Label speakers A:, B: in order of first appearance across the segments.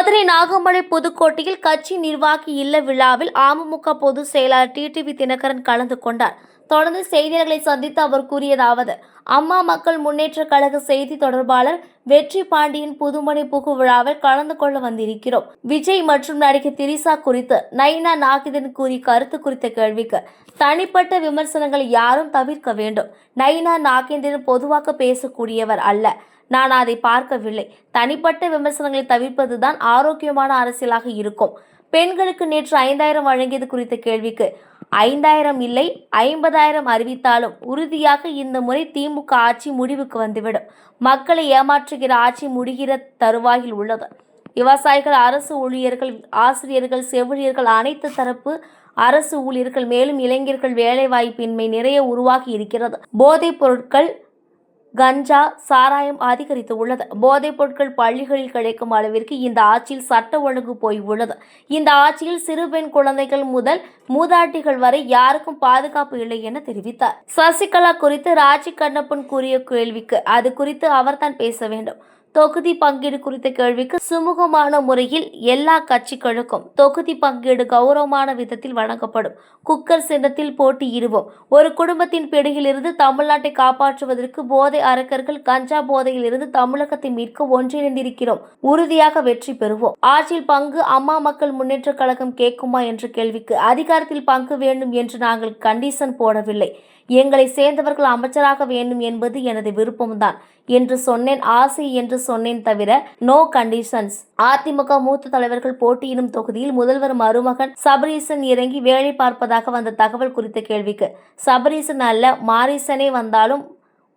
A: மதுரை நாகமலை புதுக்கோட்டையில் கட்சி நிர்வாகி இல்ல விழாவில் அமமுக பொதுச் செயலாளர் டிடிவி தினகரன் கலந்து கொண்டார். தொடர்ந்து செய்தியாளர்களை சந்தித்து அவர் கூறியதாவது: அம்மா மக்கள் முன்னேற்ற கழக செய்தி தொடர்பாளர் வெற்றி பாண்டியன் புதுமனை புகு விழாவில் கலந்து கொள்ள வந்திருக்கிறோம். விஜய் மற்றும் நடிகை திரிசா குறித்து நயினா நாகேந்திரன் கூறிய கருத்து குறித்த கேள்விக்கு தனிப்பட்ட விமர்சனங்களை யாரும் தவிர்க்க வேண்டும். நயினா நாகேந்திரன் பொதுவாக பேசக்கூடியவர் அல்ல. நான் அதை பார்க்கவில்லை. தனிப்பட்ட விமர்சனங்களை தவிர்ப்பதுதான் ஆரோக்கியமான அரசியலாக இருக்கும். பெண்களுக்கு நேற்று 5000 வழங்கியது குறித்த கேள்விக்கு 5000 இல்லை 50,000 அறிவித்தாலும் உறுதியாக இந்த முறை திமுக ஆட்சி முடிவுக்கு வந்துவிடும். மக்களை ஏமாற்றுகிற ஆட்சி முடிகிற தருவாயில் உள்ளது. விவசாயிகள், அரசு ஊழியர்கள், ஆசிரியர்கள், செவிலியர்கள், அனைத்து தரப்பு அரசு ஊழியர்கள், மேலும் இளைஞர்கள் வேலைவாய்ப்பின்மை நிறைய உருவாகி இருக்கிறது. போதைப் பொருட்கள், கஞ்சா, சாராயம் அதிகரித்து உள்ளது. போதைப் பொருட்கள் பள்ளிகளில் கிடைக்கும் அளவிற்கு இந்த ஆட்சியில் சட்ட ஒழுங்கு போய் உள்ளது. இந்த ஆட்சியில் சிறு பெண் குழந்தைகள் முதல் மூதாட்டிகள் வரை யாருக்கும் பாதுகாப்பு இல்லை என தெரிவித்தார். சசிகலா குறித்து ராஜி கண்ணப்பன் கூறிய கேள்விக்கு அது குறித்து அவர்தான் பேச வேண்டும். தொகுதி பங்கீடு குறித்த கேள்விக்கு சுமூகமான முறையில் எல்லா கட்சிகளுக்கும் தொகுதி பங்கீடு கௌரவமான விதத்தில் வழங்கப்படும். குக்கர் சின்னத்தில் போட்டியிடுவோம். ஒரு குடும்பத்தின் பிடியிலிருந்து தமிழ்நாட்டை காப்பாற்றுவதற்கு போதை அரக்கர்கள், கஞ்சா போதையில் இருந்து தமிழகத்தை மீட்க ஒன்றிணைந்திருக்கிறோம். உறுதியாக வெற்றி பெறுவோம். ஆட்சியில் பங்கு அம்மா மக்கள் முன்னேற்ற கழகம் கேட்குமா என்ற கேள்விக்கு அதிகாரத்தில் பங்கு வேண்டும் என்று நாங்கள் கண்டிஷன் போடவில்லை. எங்களை சேர்ந்தவர்கள் அமைச்சராக வேண்டும் என்பது எனது விருப்பம்தான் என்று சொன்னேன். ஆசை என்று சொன்னேன் தவிர நோ கண்டிஷன்ஸ். அதிமுக மூத்த தலைவர்கள் போட்டியிடும் தொகுதியில் முதல்வர் மருமகன் சபரீசன் இறங்கி வேலை பார்ப்பதாக வந்த தகவல் குறித்த கேள்விக்கு சபரீசன் அல்ல, மாரிசனே வந்தாலும்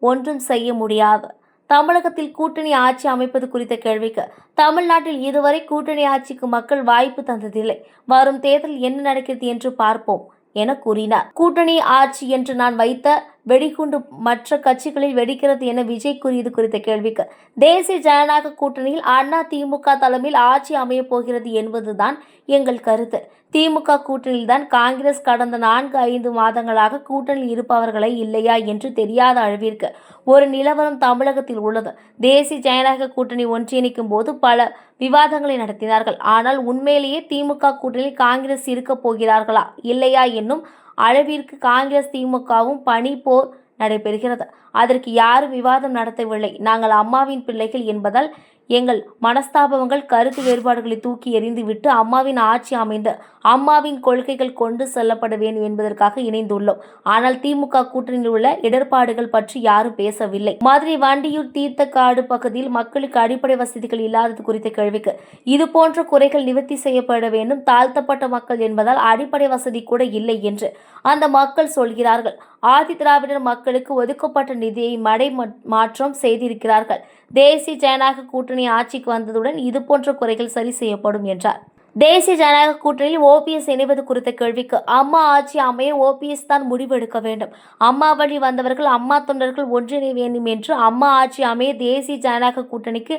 A: ஒன்றும் செய்ய முடியாது. தமிழகத்தில் கூட்டணி ஆட்சி அமைப்பது குறித்த கேள்விக்கு தமிழ்நாட்டில் இதுவரை கூட்டணி ஆட்சிக்கு மக்கள் வாய்ப்பு தந்ததில்லை. வரும் தேர்தலில் என்ன நடக்கிறது என்று பார்ப்போம் என கூறினார். கூட்டணி ஆட்சி என்று நான் வைத்த வெடிகுண்டு மற்ற கட்சிகளில் வெடிக்கிறது என விஜய் கூறியது குறித்த கேள்விக்கு தேசிய ஜனநாயக கூட்டணியில் அண்ணா திமுக தலைமையில் ஆட்சி அமையப் போகிறது என்பதுதான் எங்கள் கருத்து. திமுக கூட்டணியில்தான் காங்கிரஸ் கடந்த 4-5 மாதங்களாக கூட்டணியில் இருப்பவர்களே இல்லையா என்று தெரியாத அளவிற்கு ஒரு நிலவரம் தமிழகத்தில் உள்ளது. தேசிய ஜனநாயக கூட்டணி ஒன்றிணைக்கும் போது பல விவாதங்களை நடத்தினார்கள். ஆனால் உண்மையிலேயே திமுக கூட்டணியில் காங்கிரஸ் இருக்க போகிறார்களா இல்லையா என்னும் அளவிற்கு காங்கிரஸ் திமுகவும் பணி போர் நடைபெறுகிறது. அதற்கு யாரும் விவாதம் நடத்தவில்லை. நாங்கள் அம்மாவின் பிள்ளைகள் என்பதால் எங்கள் மனஸ்தாபங்கள், கருத்து வேறுபாடுகளை தூக்கி எறிந்துவிட்டு அம்மாவின் ஆட்சி அமைந்து அம்மாவின் கொள்கைகள் கொண்டு செல்லப்பட வேண்டும் என்பதற்காக இணைந்துள்ளோம். ஆனால் திமுக கூட்டணியில் உள்ள இடர்பாடுகள் பற்றி யாரும் பேசவில்லை. மதுரை வண்டியூர் தீர்த்தக்காடு பகுதியில் மக்களுக்கு அடிப்படை வசதிகள் இல்லாதது குறித்த கேள்விக்கு இது போன்ற குறைகள் நிவர்த்தி செய்யப்பட வேண்டும். தாழ்த்தப்பட்ட மக்கள் என்பதால் அடிப்படை வசதி கூட இல்லை என்று அந்த மக்கள் சொல்கிறார்கள். ஆதி திராவிடர் மக்களுக்கு ஒதுக்கப்பட்ட நிதியை மடை மாற்றம் செய்திருக்கிறார்கள். தேசிய ஜனநாயக கூட்டணி ஆட்சிக்கு வந்ததுடன் இது போன்ற குறைகள் சரி செய்யப்படும் என்றார். தேசிய ஜனநாயக கூட்டணியில் ஓபிஎஸ் இணைவது குறித்த கேள்விக்கு அம்மா ஆட்சி அமைய ஓபிஎஸ் தான் முடிவெடுக்க வேண்டும். அம்மா வழி வந்தவர்கள், அம்மா தொண்டர்கள் ஒன்றிணை வேண்டும் என்று அம்மா ஆட்சி அமைய தேசிய ஜனநாயக கூட்டணிக்கு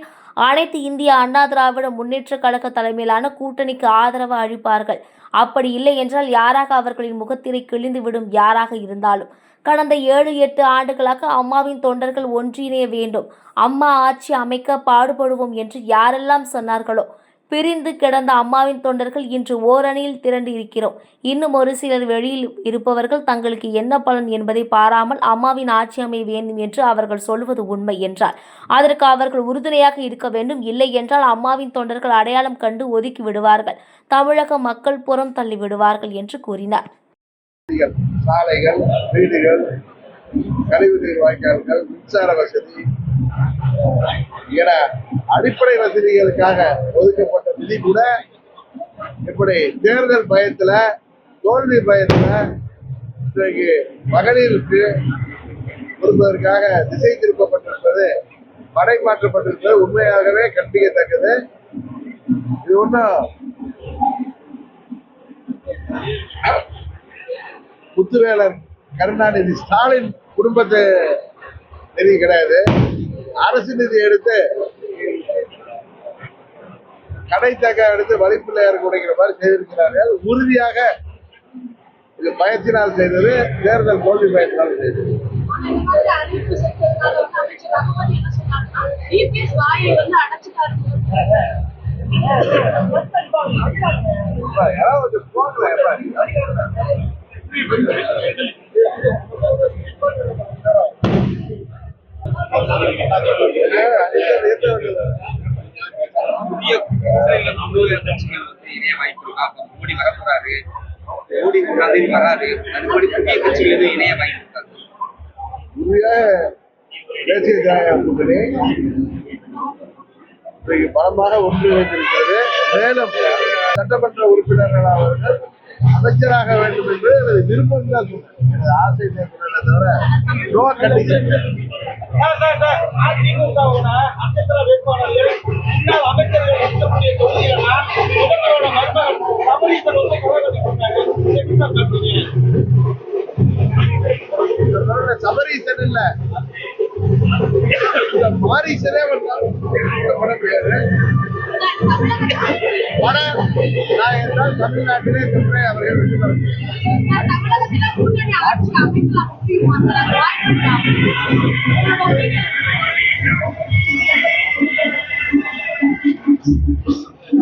A: அனைத்து இந்திய அண்ணா திராவிட முன்னேற்ற கழக தலைமையிலான கூட்டணிக்கு ஆதரவு அளிப்பார்கள். அப்படி இல்லை என்றால் யாராக அவர்களின் முகத்திரை கிழிந்துவிடும். யாராக இருந்தாலும் கடந்த 7-8 ஆண்டுகளாக அம்மாவின் தொண்டர்கள் ஒன்றிணைய வேண்டும், அம்மா ஆட்சி அமைக்க பாடுபடுவோம் என்று யாரெல்லாம் சொன்னார்களோ பிரிந்து கிடந்த அம்மாவின் தொண்டர்கள் இன்று ஓரணியில் திரண்டு இருக்கிறோம். இன்னும் ஒரு சிலர் வெளியில் இருப்பவர்கள் தங்களுக்கு என்ன பலன் என்பதை பாராமல் அம்மாவின் ஆட்சி அமைய வேண்டும் என்று அவர்கள் சொல்வது உண்மை என்றால் அதற்கு அவர்கள் உறுதுணையாக இருக்க வேண்டும். இல்லை என்றால் அம்மாவின் தொண்டர்கள் அடையாளம் கண்டு ஒதுக்கி விடுவார்கள். தமிழக மக்கள் புறம் தள்ளி விடுவார்கள் என்று கூறினார்.
B: சாலைகள், வீடுகள், கழிவுநீர் வாய்க்கால்கள், மின்சார வசதி என அடிப்படை வசதிகளுக்காக ஒதுக்கப்பட்ட நிதி கூட இப்படி தேர்தல் பயத்துல, தோல்வி பயத்துல இன்றைக்கு மகளிருக்கு கொடுப்பதற்காக திசை திருப்பப்பட்டிருப்பது, படைமாற்றப்பட்டிருப்பது உண்மையாகவே கண்டிக்கத்தக்கது. இது ஒன்றும் முத்துவேலர் கருணாநிதி ஸ்டாலின் குடும்பத்து நிதி கிடையாது. அரசு நிதி எடுத்து கடைத்தக்க எடுத்து வழிப்பிள்ளையாருக்கு உடைக்கிற மாதிரி செய்திருக்கிறார்கள். உறுதியாக இது பயத்தினால் செய்தது, தேர்தல் தோல்வி பயத்தினால் செய்தது. யாராவது கொஞ்சம் போகல.
C: புதிய கூட்டணியில முழு கட்சிகள் இணைய வாய்ப்பு இருக்கா? அப்ப மோடி வரப்போறாரு, மோடி 3ஆம் தேதி வராரு, அதுபடி புதிய கட்சிகள் எதுவும் இணைய வாய்ப்பு இருக்காது?
B: தேசிய ஜனநாயக கூட்டணி இன்றைக்கு பலமாக ஒன்றிணைந்திருக்கிறது. மேலும் சட்டமன்ற உறுப்பினர்கள் அவர்கள் அமைச்சராக வேண்டும் என்று எனது விருப்பம் தான் சொன்னேன். எனது ஆசை சொன்னேன் தவிர நோ கண்டிஷன்.
D: அதிமுகவோட நட்சத்திர வேட்பாளர்கள் முன்னாள் அமைச்சர்கள் இருக்கக்கூடிய தொகுதிகளா முதல்வரோட மருமகன் சபரீசன் வந்து குரல் கொடுத்தாங்க.
B: சபரீசன் இல்ல, மாரீசனே நான் என்றால் தமிழ்நாட்டிலே சொல்றேன் அவர்கள் வெற்றி பெற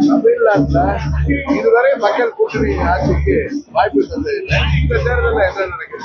B: தமிழ்நாட்டுல இதுவரை மக்கள் கூட்டணி ஆட்சிக்கு வாய்ப்பு தந்ததில்லை. இந்த தேர்தலில் என்ன நடக்குது?